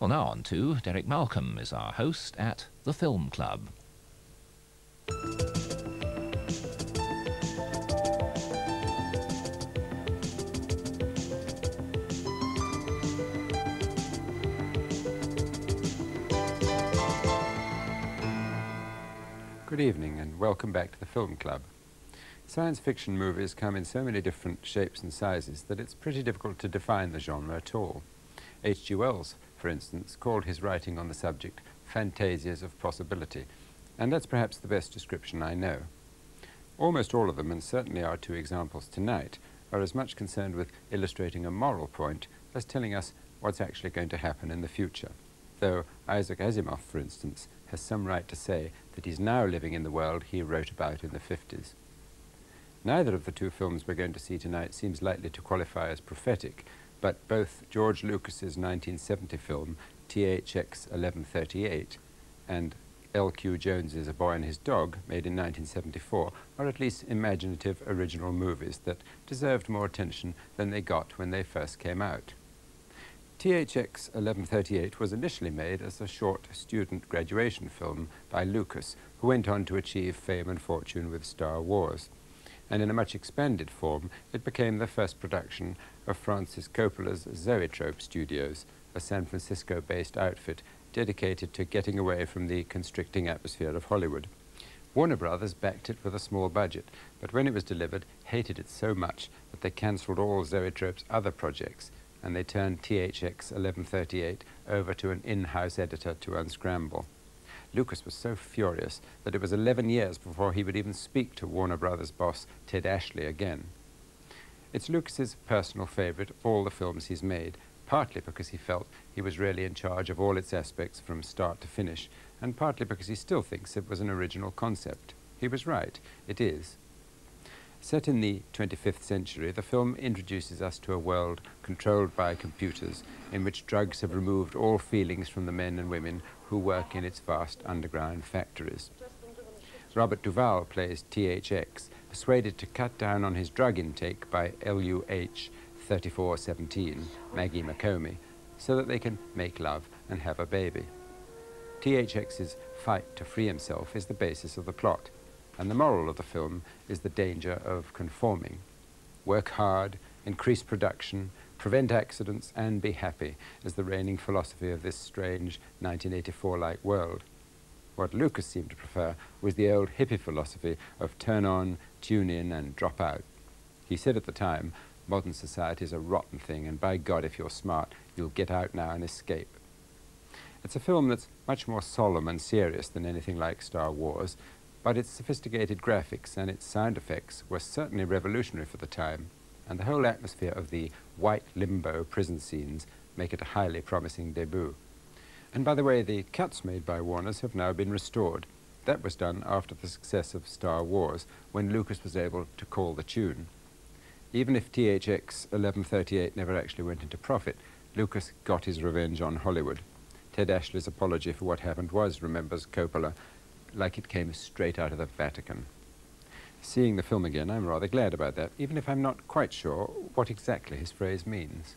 Well, now on to Derek Malcolm is our host at the Film Club. Good evening and welcome back to the Film Club. Science fiction movies come in so many different shapes and sizes that it's pretty difficult to define the genre at all. H.G. Wells, for instance, called his writing on the subject fantasias of possibility, and that's perhaps the best description I know. Almost all of them, and certainly our two examples tonight, are as much concerned with illustrating a moral point as telling us what's actually going to happen in the future. Though Isaac Asimov, for instance, has some right to say that he's now living in the world he wrote about in the 50s. Neither of the two films we're going to see tonight seems likely to qualify as prophetic, but both George Lucas's 1970 film THX1138 and L.Q. Jones's A Boy and His Dog, made in 1974, are at least imaginative original movies that deserved more attention than they got when they first came out. THX1138 was initially made as a short student graduation film by Lucas, who went on to achieve fame and fortune with Star Wars. And in a much expanded form, it became the first production of Francis Coppola's Zoetrope Studios, a San Francisco-based outfit dedicated to getting away from the constricting atmosphere of Hollywood. Warner Brothers backed it with a small budget, but when it was delivered, hated it so much that they cancelled all Zoetrope's other projects, and they turned THX1138 over to an in-house editor to unscramble. Lucas was so furious that it was 11 years before he would even speak to Warner Brothers boss Ted Ashley again. It's Lucas's personal favourite of all the films he's made, partly because he felt he was really in charge of all its aspects from start to finish, and partly because he still thinks it was an original concept. He was right, it is. Set in the 25th century, the film introduces us to a world controlled by computers, in which drugs have removed all feelings from the men and women who work in its vast underground factories. Robert Duvall plays THX, persuaded to cut down on his drug intake by LUH-3417, Maggie McComey, so that they can make love and have a baby. THX's fight to free himself is the basis of the plot, and the moral of the film is the danger of conforming. Work hard, increase production, prevent accidents, and be happy is the reigning philosophy of this strange 1984-like world. What Lucas seemed to prefer was the old hippie philosophy of turn on, tune in, and drop out. He said at the time, modern society is a rotten thing, and by God, if you're smart, you'll get out now and escape. It's a film that's much more solemn and serious than anything like Star Wars, but its sophisticated graphics and its sound effects were certainly revolutionary for the time, and the whole atmosphere of the white limbo prison scenes make it a highly promising debut. And by the way, the cuts made by Warner's have now been restored. That was done after the success of Star Wars, when Lucas was able to call the tune. Even if THX1138 never actually went into profit, Lucas got his revenge on Hollywood. Ted Ashley's apology for what happened was, remembers Coppola, like it came straight out of the Vatican. Seeing the film again, I'm rather glad about that, even if I'm not quite sure what exactly his phrase means.